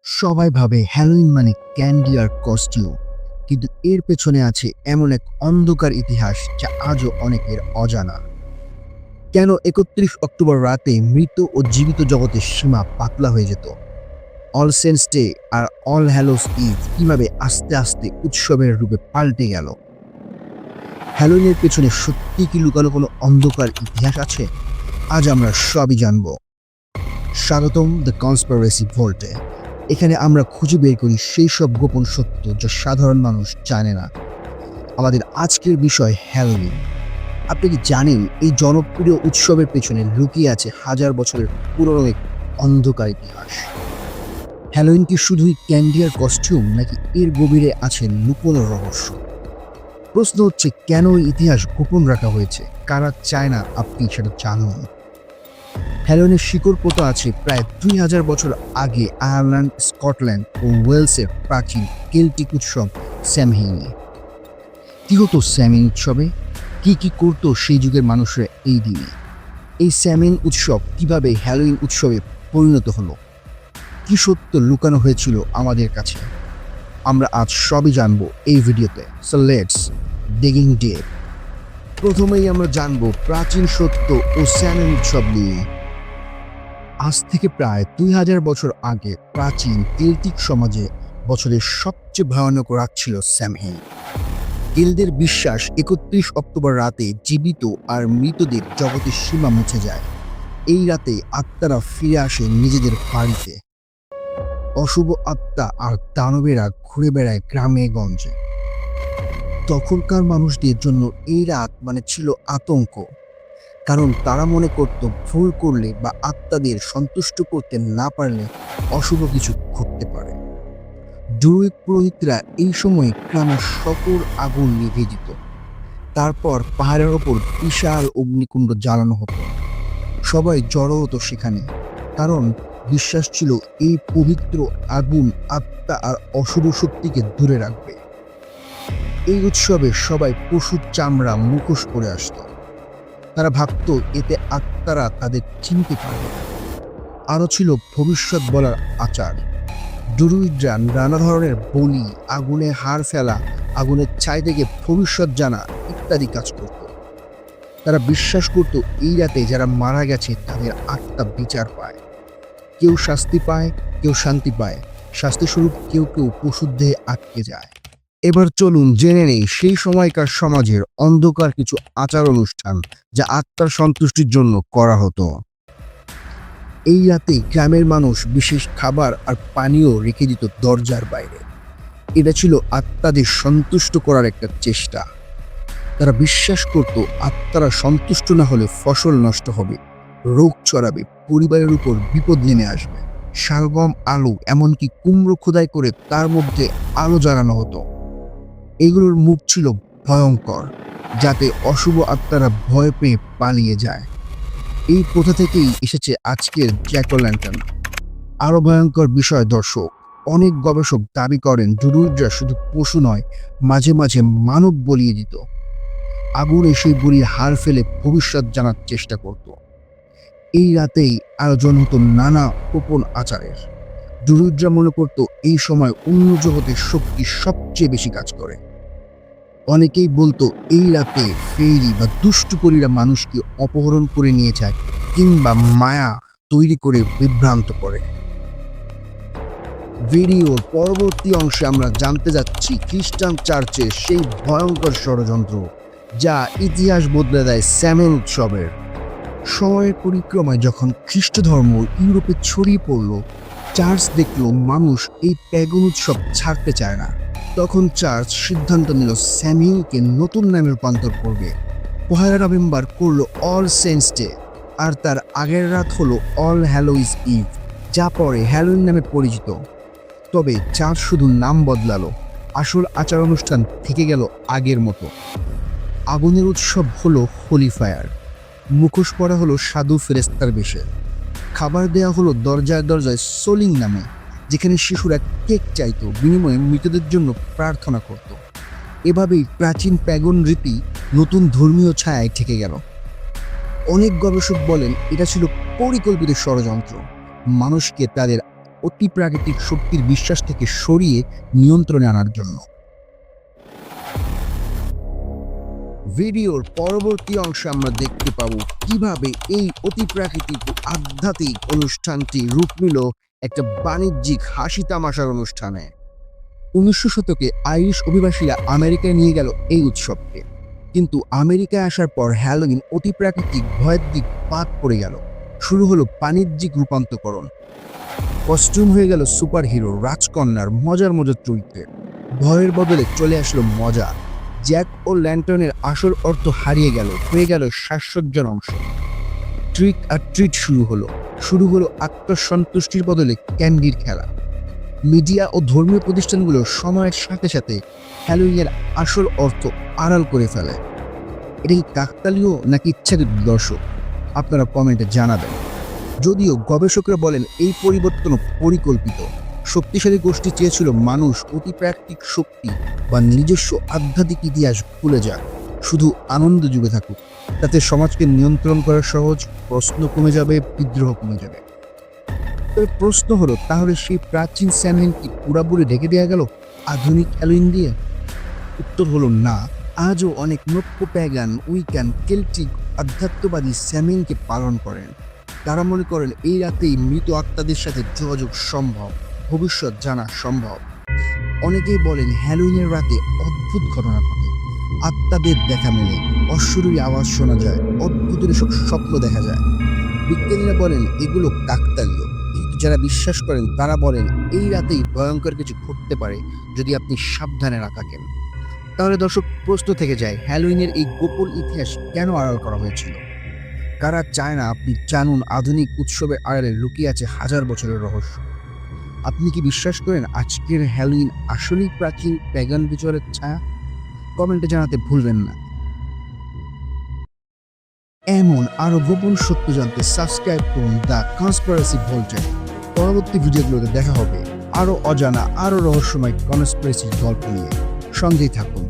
সবাই ভাবে হ্যালোইন মানে ক্যান্ডি আর কস্টিউম, কিন্তু এর পেছনে আছে এমন এক অন্ধকার ইতিহাস যা আজও অনেকের অজানা। কেন ৩১ অক্টোবর রাতে মৃত ও জীবিত জগতের সীমা পাতলা হয়ে যেত? অল সেন্টস ডে আর অল হ্যালোস ইভ কিভাবে আস্তে আস্তে উৎসবের রূপে পাল্টে গেল? হ্যালোইনের পেছনে সত্যি কি লুকানো কোনো অন্ধকার ইতিহাস আছে? আজ আমরা সবই জানব। স্বাগতম দ্য কনস্পিরেসি ভোল্টে। এখানে আমরা খুঁজে বের করি সেই সব গোপন সত্য যা সাধারণ মানুষ জানে না। আমাদের আজকের বিষয় হ্যালোউইন। আপনি কি জানেন এই জনপ্রিয় উৎসবের পেছনে লুকিয়ে আছে হাজার বছরের পুরনো এক অন্ধকার ইতিহাস? হ্যালোউইন কি শুধুই ক্যান্ডি আর কস্টিউম, নাকি এর গভীরে আছে লুকোনো রহস্য? প্রশ্ন হচ্ছে, কেন এই ইতিহাস গোপন রাখা হয়েছে? কারা চায় না আপনি সেটা জানুন? হ্যালোউইনের শিকড় পোতা আছে প্রায় ২,০০০ বছর আগে আয়ারল্যান্ড, স্কটল্যান্ড ও ওয়েলসের প্রাচীন কেল্টিক উৎসব স্যামহেইনে। কি হতো স্যামিন উৎসবে? কি করতো সেই যুগের মানুষরা এই দিনে? এই স্যামিন উৎসব কিভাবে হ্যালোউইন উৎসবে পরিণত হলো? কি সত্য লুকানো হয়েছিল আমাদের কাছে? আমরা আজ সবই জানবো এই ভিডিওতে। So let's digging deep. প্রথমেই আমরা জানবো প্রাচীন সত্য ও স্যামিন উৎসব নিয়ে। আজ থেকে প্রায় ২,০০০ বছর আগে প্রাচীন কেল্টিক সমাজে বছরের সবচেয়ে ভয়ানক রাত ছিল স্যামহেইন। কেলদের বিশ্বাস ৩১ অক্টোবর রাতে জীবিত আর মৃতদের জগতের সীমা মুছে যায়। এই রাতে আত্মারা ফিরে আসে নিজেদের বাড়িতে। অশুভ আত্মা আর দানবেরা ঘুরে বেড়ায় গ্রামে গঞ্জে। তখনকার মানুষদের জন্য এই রাত মানে ছিল আতঙ্ক, কারণ তারা মনে করত ভুল করলে বা আত্মাদের সন্তুষ্ট করতে না পারলে অশুভ কিছু ঘটতে পারে। druid পুরোহিতরা এই সময় গ্রামের সকল আগুন নিভে দিত। তারপর পাহাড়ের ওপর বিশাল অগ্নিকুণ্ড জ্বালানো হতো। সবাই জড়ো হতো সেখানে, কারণ বিশ্বাস ছিল এই পবিত্র আগুন আত্মা আর অশুভ শক্তিকে দূরে রাখবে। এই উৎসবে সবাই পশুর চামড়া মুখোশ পরে আসতো। তারা ভাবত এতে আত্মারা তাদের চিনতে পারবে। আরও ছিল ভবিষ্যৎ বলার আচার। druidরা নানা ধরনের বলি, আগুনে হাড় ফেলা, আগুনের ছাই থেকে ভবিষ্যৎ জানা ইত্যাদি কাজ করত। তারা বিশ্বাস করত এই রাতে যারা মারা গেছে তাদের আত্মা বিচার পায়। কেউ শাস্তি পায়, কেউ শান্তি পায়। শাস্তিস্বরূপ কেউ কেউ পশুর দেহে আটকে যায়। এবার চলুন জেনে নেই সেই সময়কার সমাজের অন্ধকার কিছু আচার অনুষ্ঠান যা আত্মার সন্তুষ্টির জন্য করা হতো। এই রাতে গ্রামের মানুষ বিশেষ খাবার আর পানীয় রেখে দিত দরজার বাইরে। এটা ছিল আত্মাদের সন্তুষ্ট করার একটা চেষ্টা। তারা বিশ্বাস করত আত্মারা সন্তুষ্ট না হলে ফসল নষ্ট হবে, রোগ ছড়াবে, পরিবারের উপর বিপদ নেমে আসবে। শালগম, আলু, এমনকি কুমড়ো খোদাই করে তার মধ্যে আলো জ্বালানো হতো। এগুলোর মুখ ছিল ভয়ঙ্কর, যাতে অশুভ আত্মারা ভয় পেয়ে পালিয়ে যায়। এই প্রথা থেকেই এসেছে আজকের জ্যাক ও ল্যান্টার্ন। আরও ভয়ঙ্কর বিষয় দর্শক, অনেক গবেষক দাবি করেন druidরা শুধু পশু নয়, মাঝে মাঝে মানব বলিয়ে দিত। আগুনে সেই বুড়ির হাড় ফেলে ভবিষ্যৎ জানার চেষ্টা করত। এই রাতেই আয়োজন হতো নানা গোপন আচারের। druidরা মনে করত এই সময় অন্য জগতের শক্তি সবচেয়ে বেশি কাজ করে। অনেকেই বলতো এই রাতে ফেরি বা দুষ্টুপরীরা মানুষকে অপহরণ করে নিয়ে যায় কিংবা মায়া তৈরি করে বিভ্রান্ত করে। ভিডিওর পরবর্তী অংশে আমরা জানতে যাচ্ছি খ্রিস্টান চার্চের সেই ভয়ঙ্কর ষড়যন্ত্র যা ইতিহাস বদলে দেয় স্যামেন উৎসবের। সময়ের পরিক্রমায় যখন খ্রিস্ট ধর্ম ইউরোপে ছড়িয়ে পড়ল, চার্চ দেখল মানুষ এই প্যাগন উৎসব ছাড়তে চায় না। তখন চার্চ সিদ্ধান্ত নিল স্যামিউলকে নতুন নামে রূপান্তর করবে। ১ নভেম্বর করল অল সেন্টস ডে, আর তার আগের রাত হলো অল হ্যালোউইন ইভ, যা পরে হ্যালোউইন নামে পরিচিত। তবে চার্চ শুধু নাম বদলালো, আসল আচার অনুষ্ঠান থেকে গেল আগের মতো। আগুনের উৎসব হলো হোলি ফায়ার, মুখোশ পরা হলো সাধু ফেরেস্তার বেশে, খাবার দেওয়া হলো দরজায় দরজায় সোলিং নামে, যেখানে শিশুরা কেক চাইতো, বিনিময়ে মৃতদের জন্য প্রার্থনা করত। এভাবেই প্রাচীন প্যাগন রীতি নতুন ধর্মীয় ছায়ায় থেকে গেল। অনেক গবেষক বলেন এটা ছিল পরিকল্পিত ষড়যন্ত্র, মানুষকে তাদের অতি প্রাকৃতিক শক্তির বিশ্বাস থেকে সরিয়ে নিয়ন্ত্রণে আনার জন্য। ভিডিওর পরবর্তী অংশে আমরা দেখতে পাবো কিভাবে এই অতি প্রাকৃতিক ও আধ্যাত্মিক অনুষ্ঠানটি রূপ নিল একটা বাণিজ্যিক হাসি তামাশার অনুষ্ঠানে। 1900 শতকে আইরিশ অভিবাসীরা আমেরিকায় নিয়ে গেল এই উৎসবকে, কিন্তু আমেরিকায় আসার পর হ্যালোইন অতি প্রাকৃতিক ভয়ের দিক বাদ পড়ে গেল। শুরু হলো বাণিজ্যিক রূপান্তরকরণ। কস্টিউম হয়ে গেল সুপার হিরো, রাজকন্যার মজার মজার চরিত্রে। ভয়ের বদলে চলে আসলো মজা। জ্যাক ও ল্যান্টনের আসল অর্থ হারিয়ে গেল, হয়ে গেল সাজসজ্জার অংশ। ট্রিক আর ট্রিট শুরু হলো আত্মসন্তুষ্টির বদলে ক্যান্ডির খেলা। মিডিয়া ও ধর্মীয় প্রতিষ্ঠানগুলো সময়ের সাথে সাথে হ্যালোইনের আসল অর্থ আড়াল করে ফেলে। এটা কি কাকতালীয় নাকি ইচ্ছাকৃত? দর্শক, আপনারা কমেন্টে জানাবেন। যদিও গবেষকরা বলেন এই পরিবর্তন পরিকল্পিত। শক্তিশালী গোষ্ঠী চেয়েছিল মানুষ অতি প্রাকৃতিক শক্তি বা নিজস্ব আধ্যাত্মিক ইতিহাস ভুলে যাক, শুধু আনন্দ জুড়ে থাকুক। তাতে সমাজকে নিয়ন্ত্রণ করা সহজ, প্রশ্ন কমে যাবে, বিদ্রোহ কমে যাবে। তবে প্রশ্ন হলো, তাহলে সেই প্রাচীন স্যামহিন কি পুরাপুরি ঢেকে দেওয়া গেল আধুনিক হ্যালোইন দিয়ে? উত্তর হলো না। আজও অনেক নব্য প্যাগান, উইকান, কেল্টিক আধ্যাত্মবাদী স্যামহিনকে পালন করেন। তারা মনে করেন এই রাতেই মৃত আত্মাদের সাথে যোগাযোগ সম্ভব, ভবিষ্যৎ জানা সম্ভব। অনেকেই বলেন হ্যালোইনের রাতে অদ্ভুত ঘটনা ঘটে, আত্মাদের দেখা মেলে, অশরীরী আওয়াজ শোনা যায়, অদ্ভুত এসব স্বপ্ন দেখা যায়। বিজ্ঞানীরা বলেন এগুলো কাকতালীয়, কিন্তু যারা বিশ্বাস করেন তারা বলেন এই রাতেই ভয়ঙ্কর কিছু ঘটতে পারে যদি আপনি সাবধানে না থাকেন। তাহলে দর্শক, প্রশ্ন থেকে যায়, হ্যালোইনের এই গোপন ইতিহাস কেন আড়াল করা হয়েছিল? কারা চায় না আপনি জানুন আধুনিক উৎসবের আড়ালে লুকিয়ে আছে হাজার বছরের রহস্য? আপনি কি বিশ্বাস করেন আজকের হ্যালোইন আসলেই প্রাচীন প্যাগান রিচুয়ালের ছায়া? কমেন্টে জানাতে ভুলবেন না। এমন আরো গোপন সত্য জানতে সাবস্ক্রাইব করুন দ্য কনস্পিরেসি ভোল্টেজ। পরবর্তী ভিডিওগুলোতে দেখা হবে আরো অজানা, আরো রহস্যময় কনস্পিরেসি গল্প নিয়ে। সঙ্গেই থাকুন।